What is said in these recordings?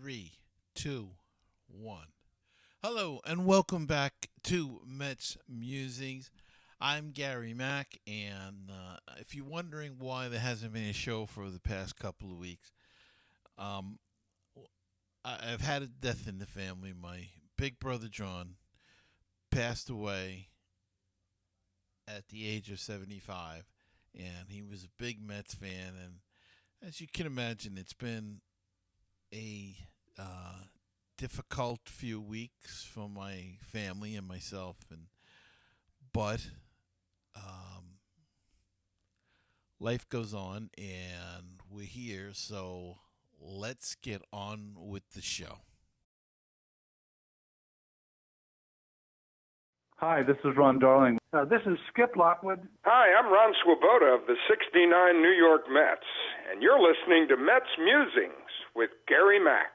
Three, two, one. Hello and welcome back to Mets Musings. I'm Gary Mack, and if you're wondering why there hasn't been a show for the past couple of weeks, um, I've had a death in the family. My big brother John passed away at the age of 75, and he was a big Mets fan. And as you can imagine, it's been a difficult few weeks for my family and myself, but um, life goes on, and we're here. So let's get on with the show. Hi, this is Ron Darling. This is Skip Lockwood. Hi, I'm Ron Swoboda of the 69 New York Mets, and you're listening to Mets Musings with Gary Mack.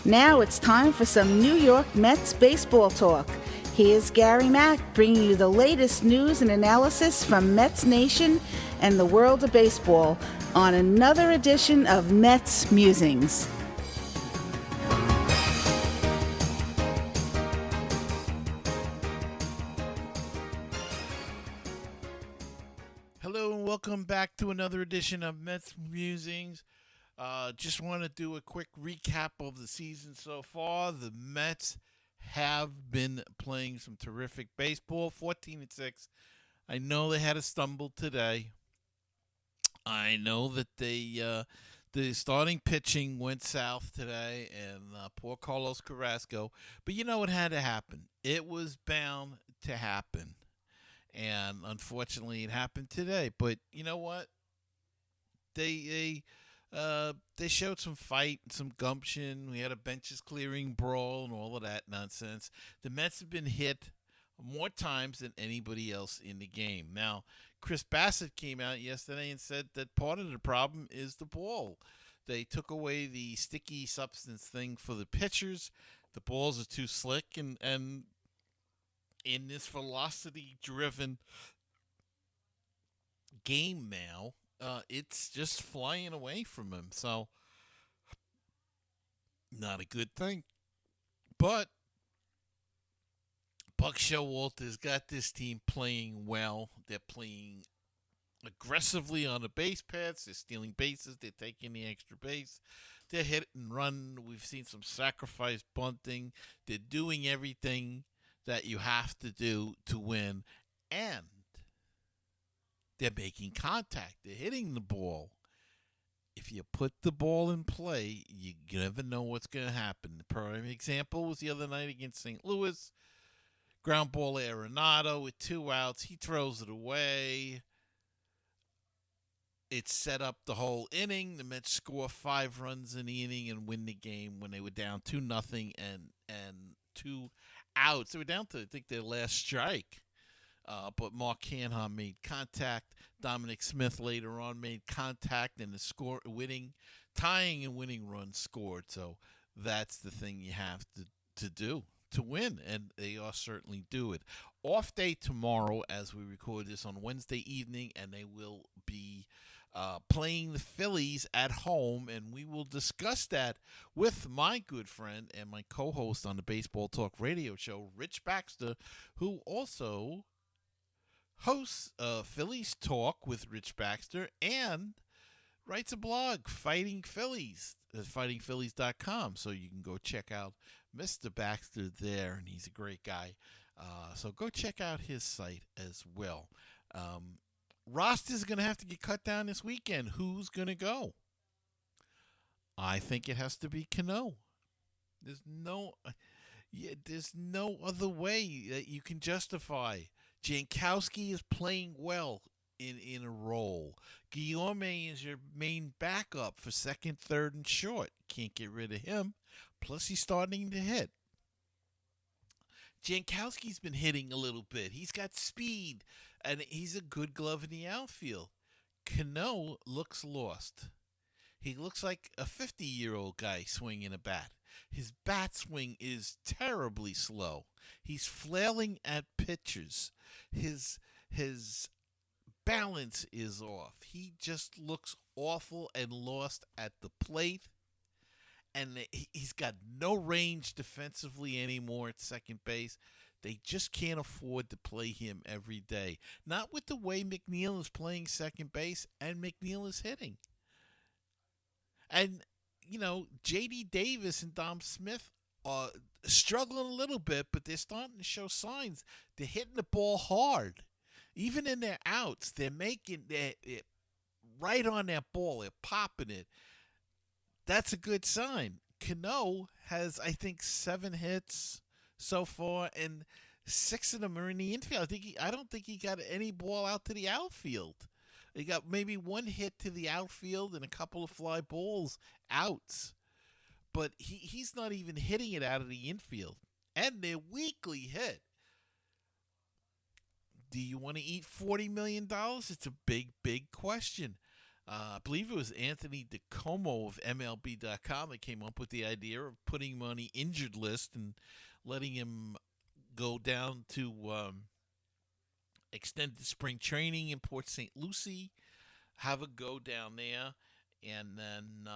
Now it's time for some New York Mets baseball talk. Here's Gary Mack bringing you the latest news and analysis from Mets Nation and the world of baseball on another edition of Mets Musings. Hello and welcome back to another edition of Mets Musings. Just want to do a quick recap of the season so far. The Mets have been playing some terrific baseball, 14-6. I know they had a stumble today. I know that the starting pitching went south today, and poor Carlos Carrasco. But you know what had to happen? It was bound to happen. And unfortunately, it happened today. But you know what? They showed some fight and some gumption. We had a benches clearing brawl and all of that nonsense. The Mets have been hit more times than anybody else in the game. Now, Chris Bassett came out yesterday and said that part of the problem is the ball. They took away the sticky substance thing for the pitchers. The balls are too slick, and in this velocity-driven game now, it's just flying away from him. So, not a good thing. But Buck Showalter's got this team playing well. They're playing aggressively on the base paths. They're stealing bases. They're taking the extra base. They're hit and run. We've seen some sacrifice bunting. They're doing everything that you have to do to win. And they're making contact. They're hitting the ball. If you put the ball in play, you never know what's going to happen. The prime example was the other night against St. Louis. Ground ball to Arenado with 2 outs. He throws it away. It set up the whole inning. The Mets score 5 runs in the inning and win the game when they were down 2-0 and 2 outs. They were down to, I think, their last strike. But Mark Canha made contact. Dominic Smith later on made contact, and the tying and winning run scored. So that's the thing you have to do to win, and they are certainly do it. Off day tomorrow as we record this on Wednesday evening, and they will be playing the Phillies at home, and we will discuss that with my good friend and my co-host on the Baseball Talk radio show, Rich Baxter, who also hosts Phillies Talk with Rich Baxter and writes a blog, Fighting Phillies, at fightingphillies.com. So you can go check out Mr. Baxter there, and he's a great guy. So go check out his site as well. Roster's going to have to get cut down this weekend. Who's going to go? I think it has to be Cano. There's no other way that you can justify. Jankowski is playing well in a role. Guillaume is your main backup for second, third, and short. Can't get rid of him. Plus, he's starting to hit. Jankowski's been hitting a little bit. He's got speed, and he's a good glove in the outfield. Cano looks lost. He looks like a 50-year-old guy swinging a bat. His bat swing is terribly slow. He's flailing at pitchers. His balance is off. He just looks awful and lost at the plate. And he's got no range defensively anymore at second base. They just can't afford to play him every day. Not with the way McNeil is playing second base and McNeil is hitting. And, J.D. Davis and Dom Smith are struggling a little bit, but they're starting to show signs. They're hitting the ball hard. Even in their outs, they're making it right on that ball. They're popping it. That's a good sign. Cano has, I think, 7 hits so far, and 6 of them are in the infield. I don't think he got any ball out to the outfield. He got maybe 1 hit to the outfield and a couple of fly balls outs. But he's not even hitting it out of the infield. And they're weakly hit. Do you want to eat $40 million? It's a big, big question. I believe it was Anthony DeComo of MLB.com that came up with the idea of putting him on the injured list and letting him go down to extended spring training in Port St. Lucie, have a go down there, and then,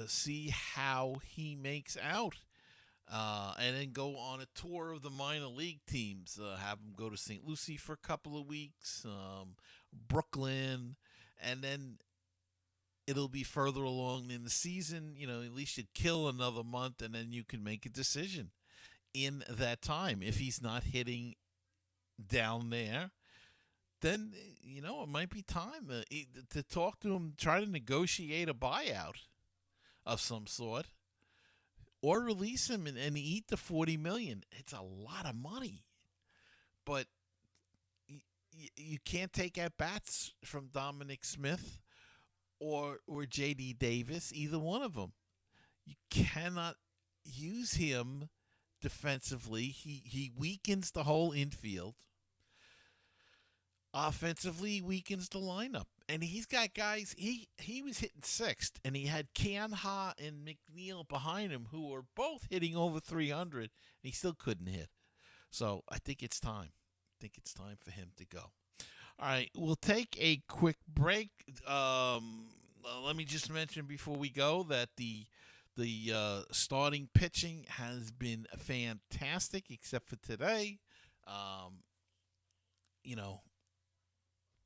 see how he makes out. And then go on a tour of the minor league teams. Have him go to St. Lucie for a couple of weeks, Brooklyn, and then it'll be further along in the season. At least you'd kill another month, and then you can make a decision in that time. If he's not hitting down there, then, it might be time to talk to him, try to negotiate a buyout of some sort. Or release him and eat the $40 million. It's a lot of money, but you can't take at bats from Dominic Smith or J.D. Davis, either one of them. You cannot use him defensively. He weakens the whole infield. Offensively, he weakens the lineup. And he's got guys, he was hitting 6th, and he had Canha and McNeil behind him who were both hitting over 300, and he still couldn't hit. So I think it's time. I think it's time for him to go. All right, we'll take a quick break. Let me just mention before we go that the starting pitching has been fantastic, except for today.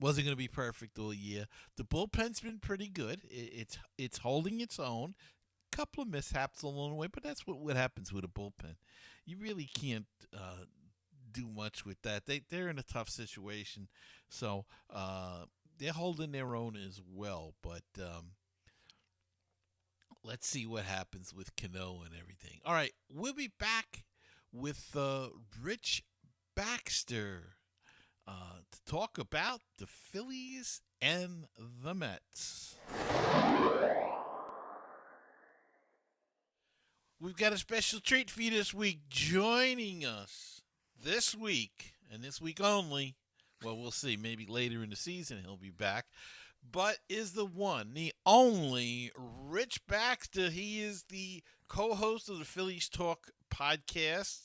Wasn't going to be perfect all year. The bullpen's been pretty good. It's holding its own. Couple of mishaps along the way, but that's what happens with a bullpen. You really can't do much with that. They're in a tough situation, so they're holding their own as well. But let's see what happens with Cano and everything. All right, we'll be back with Rich Baxter. To talk about the Phillies and the Mets. We've got a special treat for you this week. Joining us this week, and this week only, well, we'll see, maybe later in the season he'll be back, but is the one, the only Rich Baxter. He is the co-host of the Phillies Talk podcast.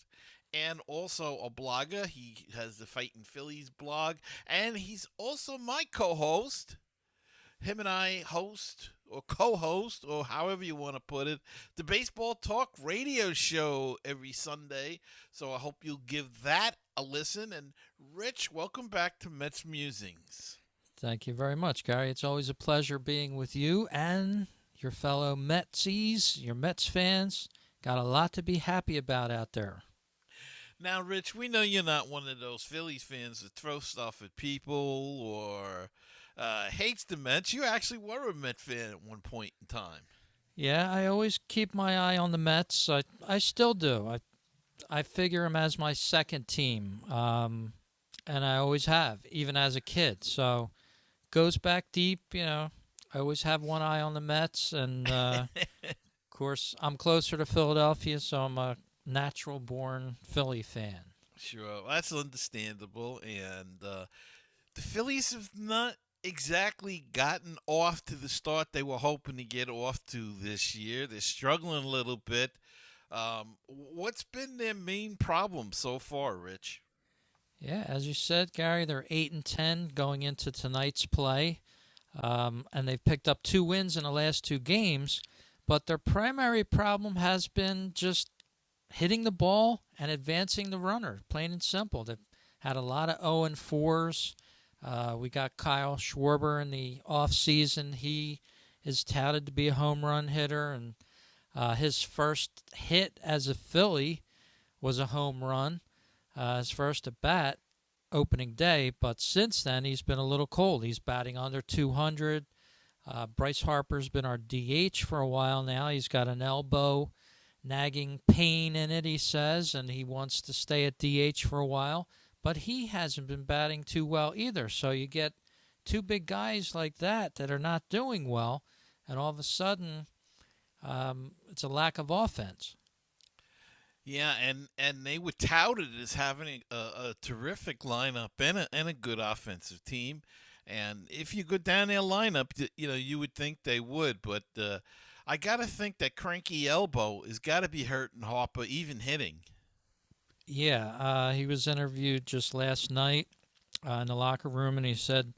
And also a blogger. He has the Fightin' Phillies blog. And he's also my co-host. Him and I host, or co-host, or however you want to put it, the Baseball Talk radio show every Sunday. So I hope you'll give that a listen. And Rich, welcome back to MetsMusings. Thank you very much, Gary. It's always a pleasure being with you and your fellow Metsies, your Mets fans. Got a lot to be happy about out there. Now, Rich, we know you're not one of those Phillies fans that throw stuff at people or hates the Mets. You actually were a Met fan at one point in time. Yeah, I always keep my eye on the Mets. I still do. I figure them as my second team, and I always have, even as a kid. So goes back deep, I always have one eye on the Mets. And, of course, I'm closer to Philadelphia, so I'm a natural-born Philly fan. Sure, that's understandable. And the Phillies have not exactly gotten off to the start they were hoping to get off to this year. They're struggling a little bit. What's been their main problem so far, Rich? Yeah, as you said, Gary, they're 8-10 going into tonight's play, and they've picked up 2 wins in the last 2 games. But their primary problem has been just hitting the ball and advancing the runner, plain and simple. They've had a lot of 0-4s. We got Kyle Schwarber in the offseason. He is touted to be a home run hitter, and his first hit as a Philly was a home run, his first at bat opening day. But since then, he's been a little cold. He's batting under 200. Bryce Harper's been our DH for a while now. He's got an elbow nagging pain in it, he says, and he wants to stay at DH for a while. But he hasn't been batting too well either. So you get 2 big guys like that are not doing well, and all of a sudden it's a lack of offense. Yeah, and they were touted as having a terrific lineup and a good offensive team. And if you go down their lineup, you would think they would. But I got to think that cranky elbow has got to be hurting Harper, even hitting. Yeah, he was interviewed just last night in the locker room, and he said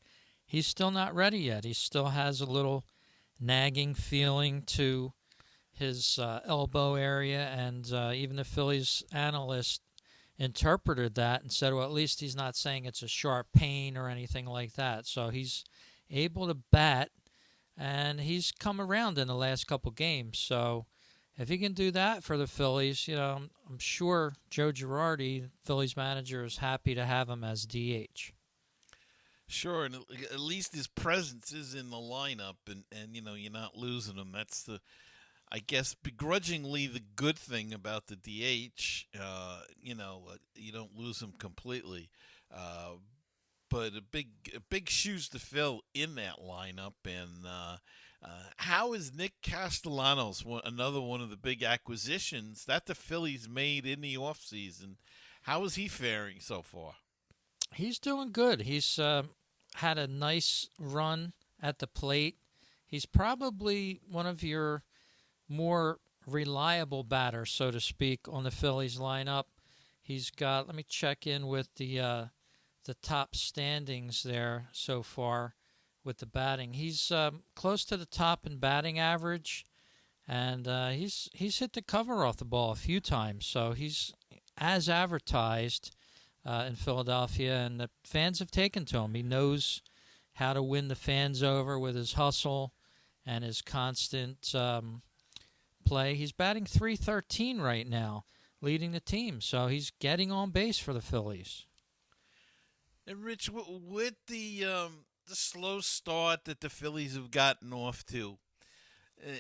he's still not ready yet. He still has a little nagging feeling to his elbow area, and even the Phillies analyst interpreted that and said, well, at least he's not saying it's a sharp pain or anything like that. So he's able to bat, and he's come around in the last couple games. So if he can do that for the Phillies, I'm sure Joe Girardi, Phillies manager, is happy to have him as DH. Sure, and at least his presence is in the lineup, and you're not losing him. That's I guess, begrudgingly the good thing about the DH. You don't lose him completely, but a big shoes to fill in that lineup. And how is Nick Castellanos, another one of the big acquisitions that the Phillies made in the offseason? How is he faring so far? He's doing good. He's had a nice run at the plate. He's probably one of your more reliable batters, so to speak, on the Phillies lineup. He's got, let me check in with the top standings there so far with the batting. He's close to the top in batting average, and he's hit the cover off the ball a few times. So he's as advertised in Philadelphia, and the fans have taken to him. He knows how to win the fans over with his hustle and his constant play. He's batting .313 right now, leading the team. So he's getting on base for the Phillies. And Rich, with the slow start that the Phillies have gotten off to,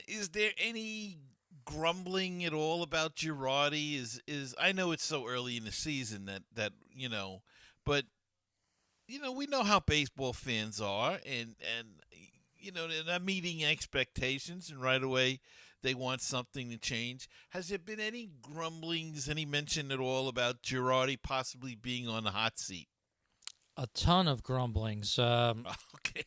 is there any grumbling at all about Girardi? Is I know it's so early in the season that but we know how baseball fans are, and they're not meeting expectations, and right away they want something to change. Has there been any grumblings, any mention at all about Girardi possibly being on the hot seat? A ton of grumblings. Okay.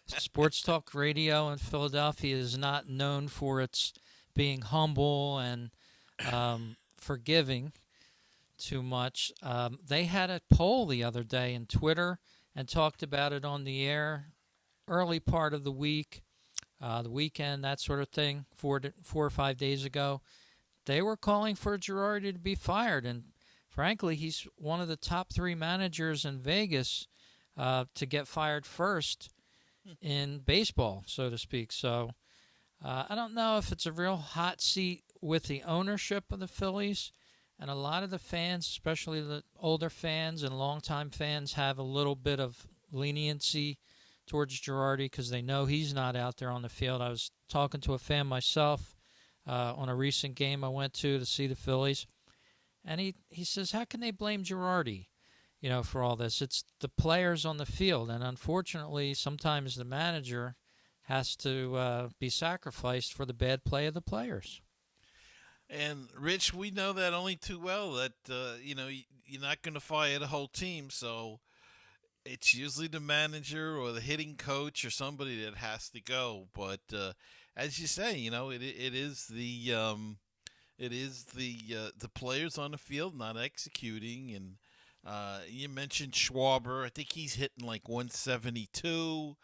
Sports talk radio in Philadelphia is not known for its being humble and forgiving too much. They had a poll the other day in Twitter and talked about it on the air early part of the week, the weekend, that sort of thing, 4 or 5 days ago. They were calling for Girardi to be fired, and frankly, he's one of the top 3 managers in Vegas to get fired first in baseball, so to speak. So I don't know if it's a real hot seat with the ownership of the Phillies, and a lot of the fans, especially the older fans and longtime fans, have a little bit of leniency towards Girardi because they know he's not out there on the field. I was talking to a fan myself on a recent game I went to see the Phillies, and he says, how can they blame Girardi, for all this? It's the players on the field, and unfortunately, sometimes the manager has to be sacrificed for the bad play of the players. And Rich, we know that only too well that you're not going to fire the whole team, so it's usually the manager or the hitting coach or somebody that has to go. But as you say, it is the players on the field not executing, and You mentioned Schwarber. I think he's hitting like 172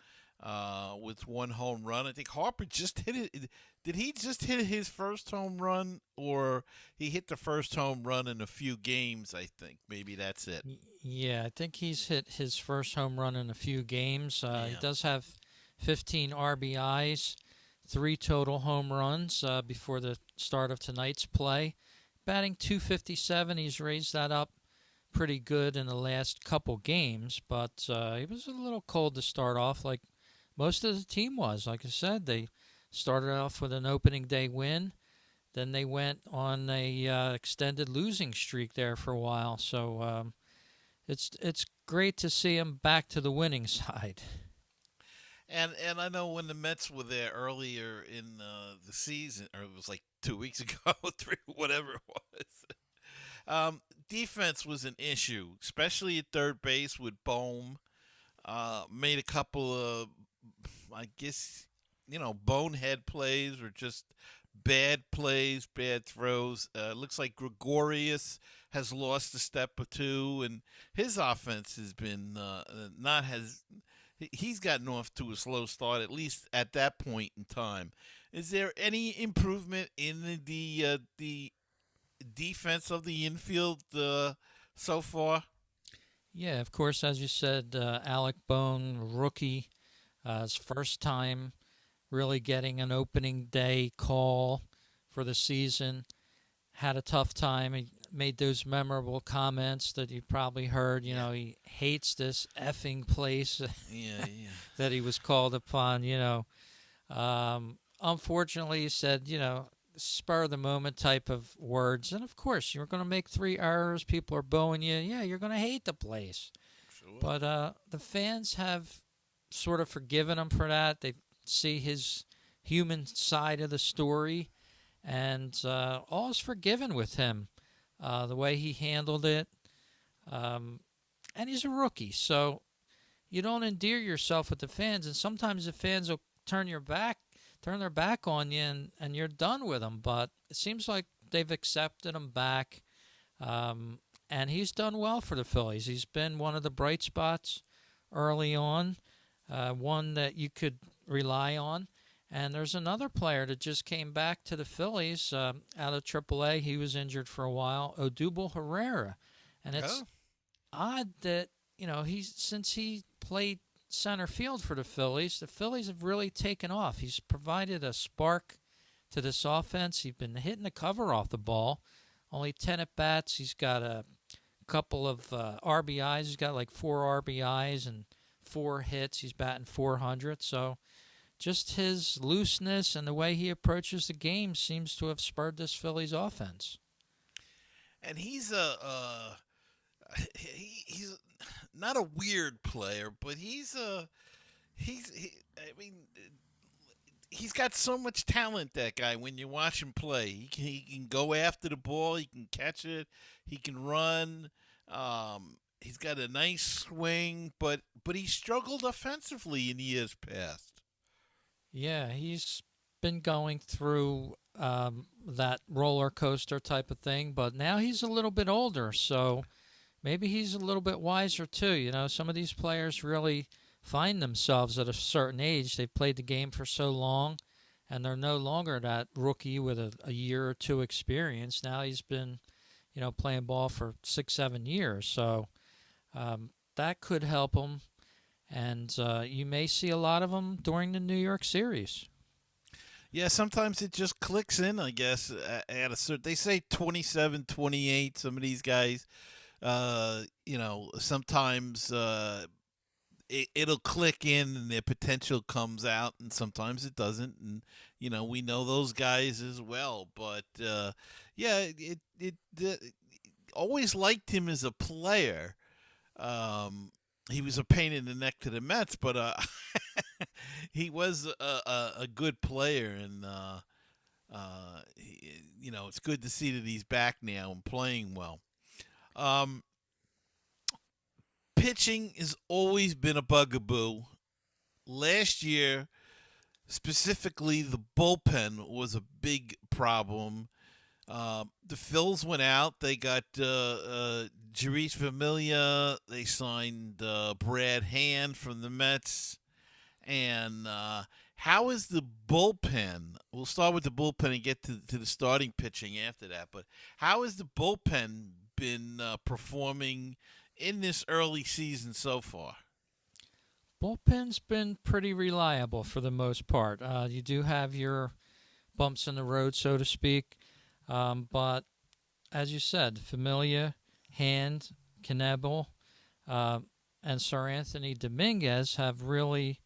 with one home run. I think Harper just hit it. Did he just hit his first home run, or he hit the first home run in a few games? I think maybe that's it. Yeah, I think he's hit his first home run in a few games. He Yeah. does have 15 RBIs, 3 total home runs before the start of tonight's play. Batting .257, he's raised that up pretty good in the last couple games, but he was a little cold to start off, like most of the team was. Like I said, they started off with an opening day win. Then they went on a extended losing streak there for a while. So it's great to see him back to the winning side. And I know when the Mets were there earlier in the season, or it was like 2 weeks ago, three, whatever it was. Defense was an issue, especially at third base with Bohm. Made a couple of, I guess, bonehead plays or just bad plays, bad throws. Looks like Gregorius has lost a step or two, and his offense has been not has. He's gotten off to a slow start, at least at that point in time. Is there any improvement in the defense of the infield so far? Yeah, of course, as you said, Alec Bone, rookie, his first time really getting an opening day call for the season. Had a tough time. He made those memorable comments that you probably heard. You know, he hates this effing place Yeah. that he was called upon. Unfortunately, he said, spur of the moment type of words. And of course, you're going to make 3 errors. People are booing you. Yeah, you're going to hate the place. Sure. But the fans have sort of forgiven him for that. They see his human side of the story, and all is forgiven with him. The way he handled it. And he's a rookie, so you don't endear yourself with the fans, and sometimes the fans will turn their back on you, and you're done with them. But it seems like they've accepted him back, and he's done well for the Phillies. He's been one of the bright spots early on, one that you could rely on. And there's another player that just came back to the Phillies out of AAA. He was injured for a while, Dubo Herrera. And it's odd that, since he played center field for the Phillies have really taken off. He's provided a spark to this offense. He's been hitting the cover off the ball. Only 10 at-bats. He's got a couple of RBIs. He's got like 4 RBIs and 4 hits. He's batting .400. So just his looseness and the way he approaches the game seems to have spurred this Phillies offense. And he's he's not a weird player, but he's got so much talent, that guy. When you watch him play, he can go after the ball, he can catch it, he can run. He's got a nice swing, but he struggled offensively in years past. Yeah, he's been going through that roller coaster type of thing, but now he's a little bit older, so maybe he's a little bit wiser too. Some of these players really find themselves at a certain age. They've played the game for so long, and they're no longer that rookie with a year or two experience. Now he's been, playing ball for 6-7 years, so that could help him. And you may see a lot of them during the New York series. Yeah, sometimes it just clicks in, I guess. At a certain, they say 27, 28. Some of these guys, sometimes it'll click in and their potential comes out, and sometimes it doesn't. And we know those guys as well. But it always liked him as a player. He was a pain in the neck to the Mets, but he was a good player, and it's good to see that he's back now and playing well. Pitching has always been a bugaboo. Last year, specifically, the bullpen was a big problem. The Phils went out. They got Jeurys Familia. They signed Brad Hand from the Mets. And how is the bullpen? We'll start with the bullpen and get to the starting pitching after that. But how has the bullpen been performing in this early season so far? Bullpen's been pretty reliable for the most part. You do have your bumps in the road, so to speak. But as you said, Familia, Hand, Knebel, and Sir Anthony Dominguez have really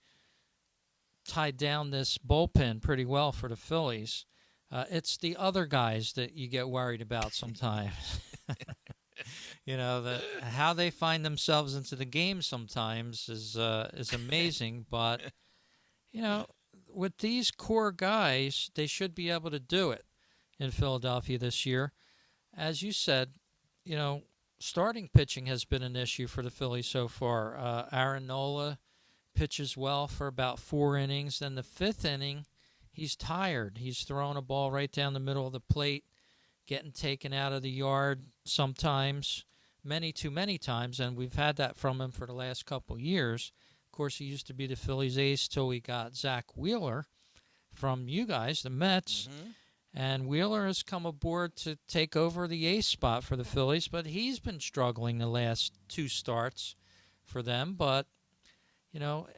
tied down this bullpen pretty well for the Phillies. It's the other guys that you get worried about sometimes. How they find themselves into the game sometimes is amazing. But with these core guys, they should be able to do it in Philadelphia this year. As you said, starting pitching has been an issue for the Phillies so far. Aaron Nola pitches well for about 4 innings. Then the 5th inning, he's tired. He's throwing a ball right down the middle of the plate, getting taken out of the yard sometimes, too many times, and we've had that from him for the last couple years. Of course, he used to be the Phillies ace till we got Zach Wheeler from you guys, the Mets. Mm-hmm. And Wheeler has come aboard to take over the ace spot for the Phillies, but he's been struggling the last 2 starts for them. But,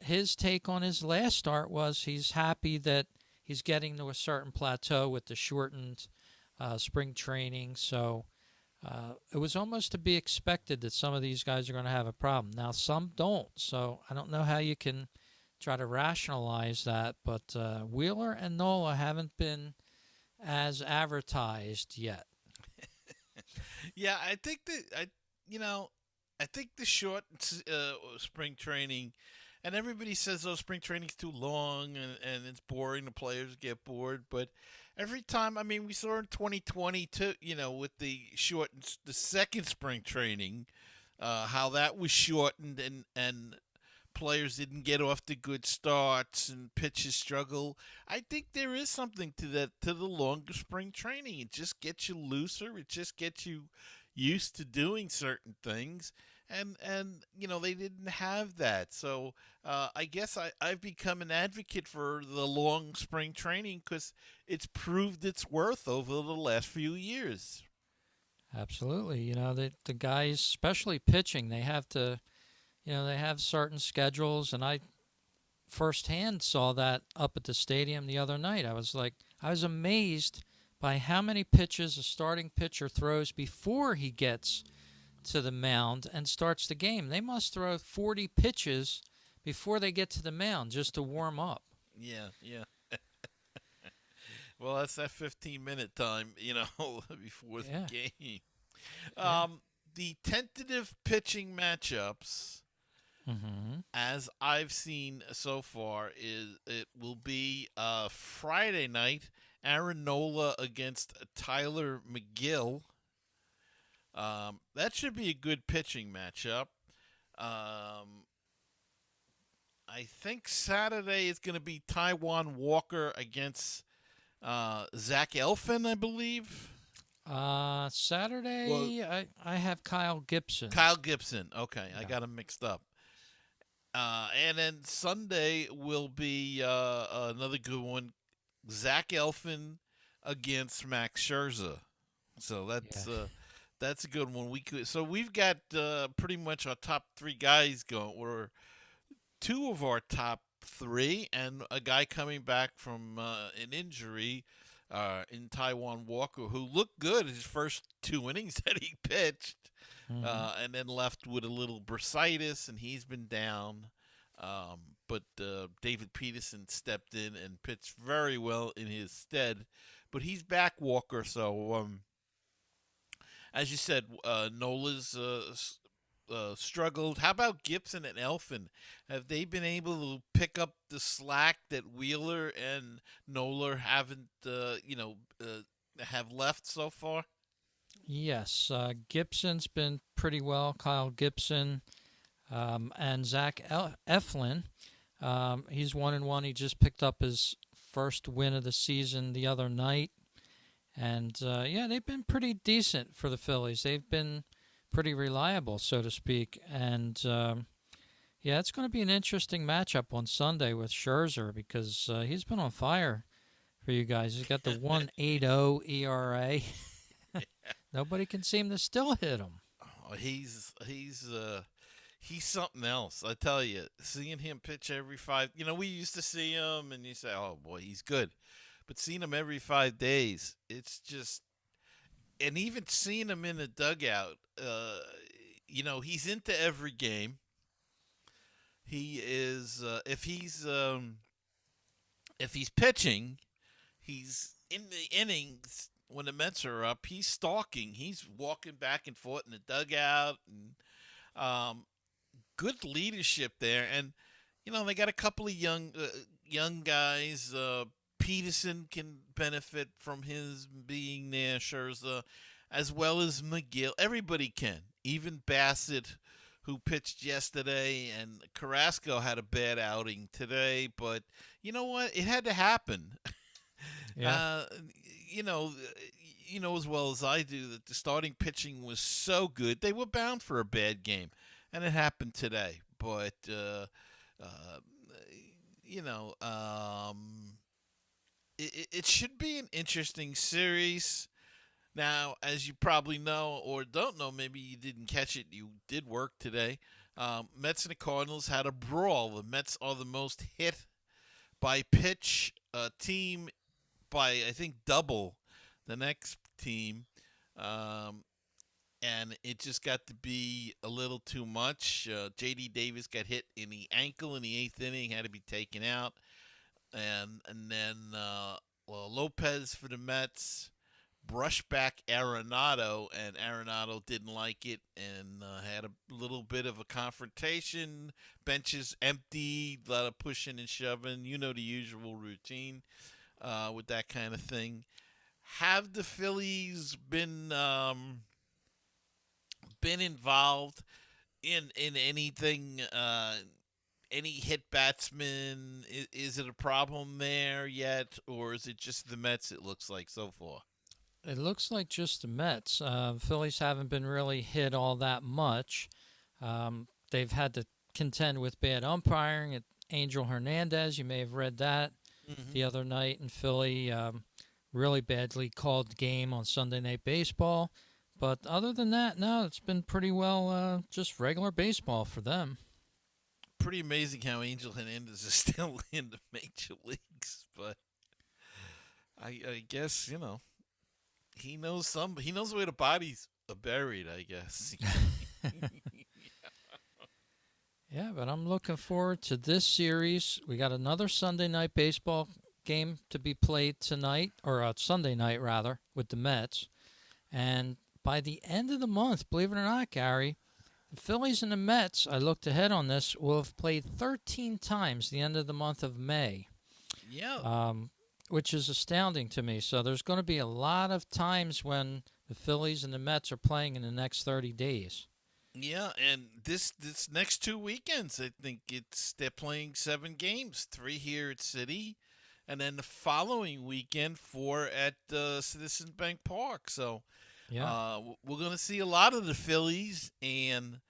his take on his last start was he's happy that he's getting to a certain plateau with the shortened spring training. So it was almost to be expected that some of these guys are going to have a problem. Now, some don't. So I don't know how you can try to rationalize that. But Wheeler and Nola haven't been as advertised yet. Yeah, I think the short spring training, and everybody says spring training's too long and it's boring. The players get bored, but every time, we saw in 2020 too, with the second spring training, how that was shortened and players didn't get off to good starts and pitches struggle. I think there is something to that, to the longer spring training. It just gets you looser. It just gets you used to doing certain things. And they didn't have that. So I guess I've become an advocate for the long spring training because it's proved its worth over the last few years. Absolutely. The guys, especially pitching, they have to, they have certain schedules. And I firsthand saw that up at the stadium the other night. I was amazed by how many pitches a starting pitcher throws before he gets to the mound and starts the game. They must throw 40 pitches before they get to the mound just to warm up. Yeah. Well, that's that 15-minute time, before the game. The tentative pitching matchups, as I've seen so far, it will be Friday night, Aaron Nola against Tyler McGill. That should be a good pitching matchup. I think Saturday is going to be Taijuan Walker against Zach Eflin, I believe. Saturday, I have Kyle Gibson. Kyle Gibson. Okay, yeah. I got him mixed up. And then Sunday will be another good one. Zach Eflin against Max Scherzer. So that's a good one. We've got pretty much our top 3 guys going. Or 2 of our top 3, and a guy coming back from an injury in Taijuan Walker, who looked good his first 2 innings that he pitched, and then left with a little bursitis, and he's been down. But David Peterson stepped in and pitched very well in his stead. But he's back, Walker. So, as you said, Nola's struggled. How about Gibson and Eflin? Have they been able to pick up the slack that Wheeler and Nola haven't, have left so far? Yes, Gibson's been pretty well. Kyle Gibson and Zach Eflin. He's 1-1. He just picked up his first win of the season the other night. And, yeah, they've been pretty decent for the Phillies. They've been pretty reliable, so to speak. And, yeah, it's going to be an interesting matchup on Sunday with Scherzer because he's been on fire for you guys. He's got the 1.80 ERA. Nobody can seem to still hit him. Oh, he's something else. I tell you, seeing him pitch every five, we used to see him and you say, oh boy, he's good. But seeing him every 5 days, it's just, and even seeing him in the dugout, he's into every game. He is, if he's pitching, he's in the innings when the Mets are up. He's stalking. He's walking back and forth in the dugout, and good leadership there. And they got a couple of young guys. Peterson can benefit from his being there. Scherzer, as well as McGill. Everybody can. Even Bassett, who pitched yesterday, and Carrasco had a bad outing today. But you know what? It had to happen. Yeah. As well as I do, that the starting pitching was so good. They were bound for a bad game, and it happened today. But, it should be an interesting series. Now, as you probably know or don't know, maybe you didn't catch it, you did work today. Mets and the Cardinals had a brawl. The Mets are the most hit by pitch team by, I think, double the next team. And it just got to be a little too much. J.D. Davis got hit in the ankle in the 8th inning, had to be taken out. And then Lopez for the Mets brushed back Arenado, and Arenado didn't like it and had a little bit of a confrontation. Benches empty, a lot of pushing and shoving. The usual routine with that kind of thing. Have the Phillies been involved in anything? Any hit batsmen? Is it a problem there yet, or is it just the Mets? It looks like so far. It looks like just the Mets. Phillies haven't been really hit all that much. They've had to contend with bad umpiring. Angel Hernandez, you may have read that the other night in Philly. Really badly called game on Sunday Night Baseball. But other than that, no, it's been pretty well just regular baseball for them. Pretty amazing how Angel Hernandez is still in the major leagues. But I guess, he knows where the bodies are buried, I guess. Yeah, but I'm looking forward to this series. We got another Sunday Night Baseball game to be played tonight, or Sunday night, rather, with the Mets. And by the end of the month, believe it or not, Gary, the Phillies and the Mets, I looked ahead on this, will have played 13 times the end of the month of May. Yeah. Which is astounding to me. So there's going to be a lot of times when the Phillies and the Mets are playing in the next 30 days. Yeah, and this next 2 weekends, I think they're playing 7 games, 3 here at City, and then the following weekend 4 at Citizens Bank Park. So, yeah, we're going to see a lot of the Phillies, and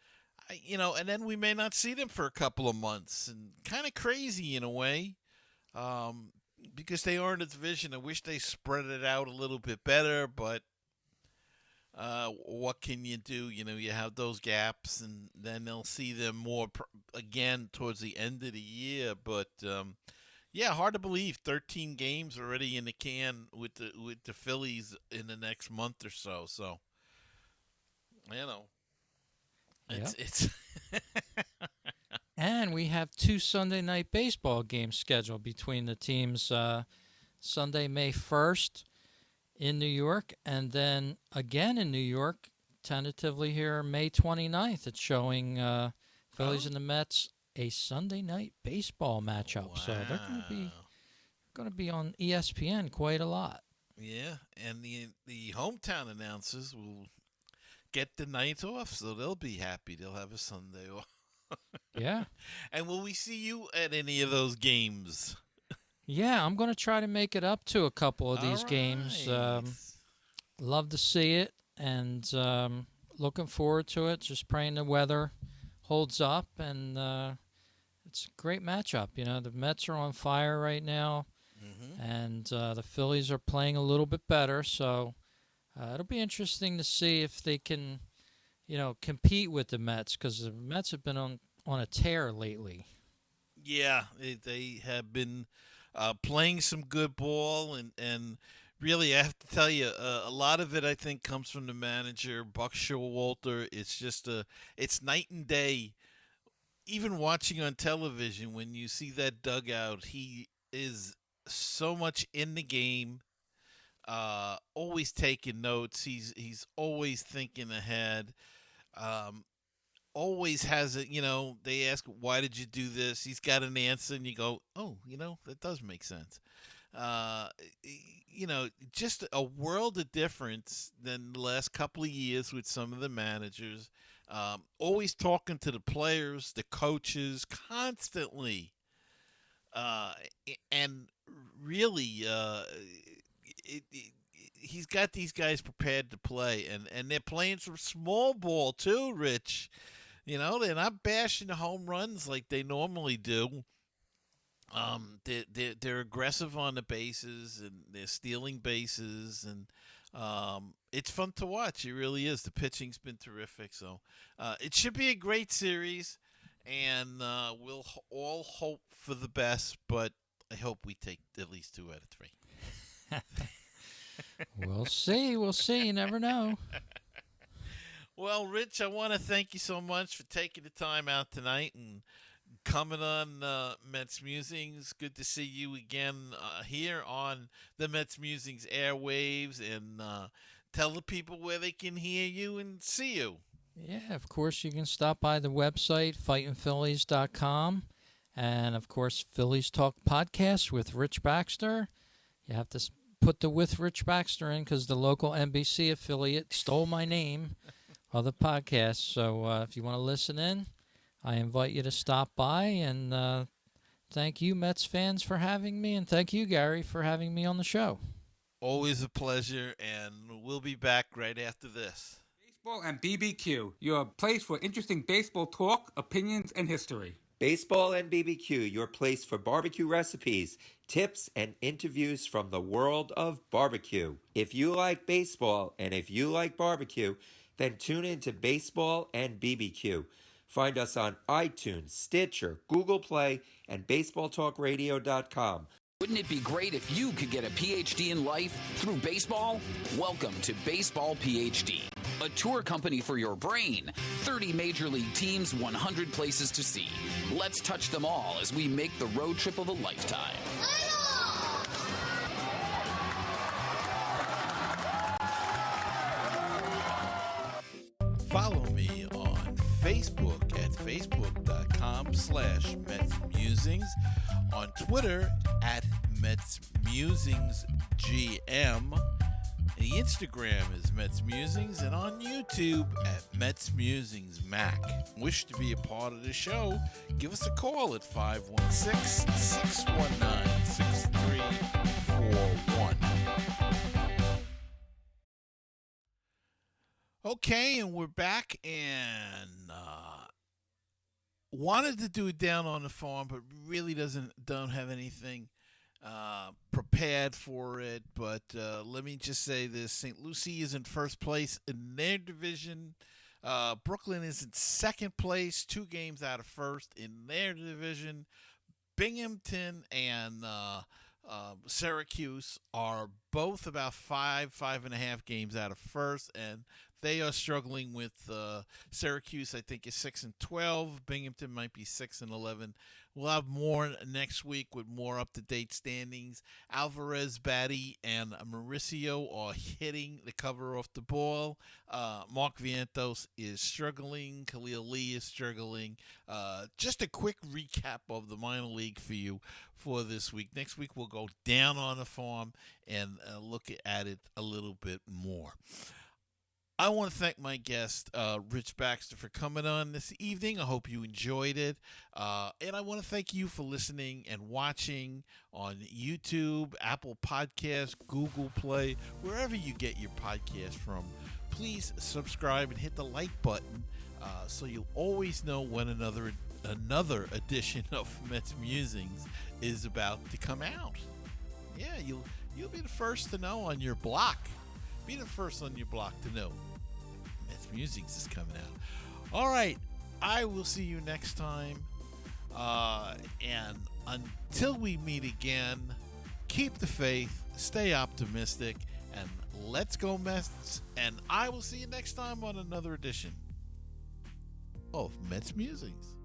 and then we may not see them for a couple of months, and kind of crazy in a way, because they are in a division. I wish they spread it out a little bit better, but. What can you do? You have those gaps, and then they'll see them more again towards the end of the year. But yeah, hard to believe 13 games already in the can with the Phillies in the next month or so. So it's and we have 2 Sunday Night Baseball games scheduled between the teams. Sunday, May 1st. In New York, and then again in New York, tentatively here, May 29th. It's showing Phillies and the Mets a Sunday Night Baseball matchup. Wow. So they're going to be on ESPN quite a lot. Yeah, and the hometown announcers will get the night off, so they'll be happy. They'll have a Sunday off. Yeah. And will we see you at any of those games? Yeah, I'm going to try to make it up to a couple of these games. love to see it, and looking forward to it. Just praying the weather holds up, and it's a great matchup. The Mets are on fire right now, and the Phillies are playing a little bit better, so it'll be interesting to see if they can, compete with the Mets, because the Mets have been on a tear lately. Yeah, they have been playing some good ball, and really, I have to tell you, a lot of it I think comes from the manager, Buck Showalter. It's night and day. Even watching on television, when you see that dugout, he is so much in the game. Always taking notes. He's always thinking ahead. Um, Always has it. They ask, "Why did you do this?" He's got an answer, and you go, "Oh, that does make sense." Uh, just a world of difference than the last couple of years with some of the managers. Always talking to the players, the coaches, constantly, uh, and really, he's got these guys prepared to play, and they're playing some small ball too, Rich. They're not bashing the home runs like they normally do. They're aggressive on the bases, and they're stealing bases, and it's fun to watch. It really is. The pitching's been terrific, so it should be a great series, and we'll all hope for the best. But I hope we take at least 2 out of 3. We'll see. We'll see. You never know. Well, Rich, I want to thank you so much for taking the time out tonight and coming on Mets Musings. Good to see you again here on the Mets Musings airwaves, and tell the people where they can hear you and see you. Yeah, of course, you can stop by the website, fightingphillies.com, and, of course, Phillies Talk Podcast with Rich Baxter. You have to put the with Rich Baxter in because the local NBC affiliate stole my name of the podcast. So if you want to listen in, I invite you to stop by, and thank you, Mets fans, for having me, and thank you, Gary, for having me on the show. Always a pleasure, and we'll be back right after this. Baseball and BBQ, your place for interesting baseball talk, opinions, and history. Baseball and BBQ, your place for barbecue recipes, tips, and interviews from the world of barbecue. If you like baseball and if you like barbecue, then tune in to Baseball and BBQ. Find us on iTunes, Stitcher, Google Play, and BaseballTalkRadio.com. Wouldn't it be great if you could get a PhD in life through baseball? Welcome to Baseball PhD, a tour company for your brain. 30 major league teams, 100 places to see. Let's touch them all as we make the road trip of a lifetime. Follow me on Facebook at facebook.com/MetsMusings, on Twitter at MetsMusingsGM, the Instagram is Mets Musings, and on YouTube at Mets Musings Mack. Wish to be a part of the show? Give us a call at 516-619-6341. Okay, and we're back, and wanted to do it down on the farm, but really don't have anything prepared for it. But let me just say this: St. Lucie is in first place in their division. Brooklyn is in second place, 2 games out of first in their division. Binghamton and Syracuse are both about 5.5 games out of first, and they are struggling with Syracuse. I think is 6-12. Binghamton might be 6-11. We'll have more next week with more up-to-date standings. Alvarez, Batty, and Mauricio are hitting the cover off the ball. Mark Vientos is struggling. Khalil Lee is struggling. Just a quick recap of the minor league for you for this week. Next week we'll go down on the farm and look at it a little bit more. I want to thank my guest, Rich Baxter, for coming on this evening. I hope you enjoyed it. And I want to thank you for listening and watching on YouTube, Apple Podcasts, Google Play, wherever you get your podcast from. Please subscribe and hit the like button so you'll always know when another edition of Mets Musings is about to come out. Yeah, you'll be the first to know on your block. Be the first on your block to know Mets Musings is coming out. All right, I will see you next time. And until we meet again, keep the faith, stay optimistic, and let's go Mets. And I will see you next time on another edition of Mets Musings.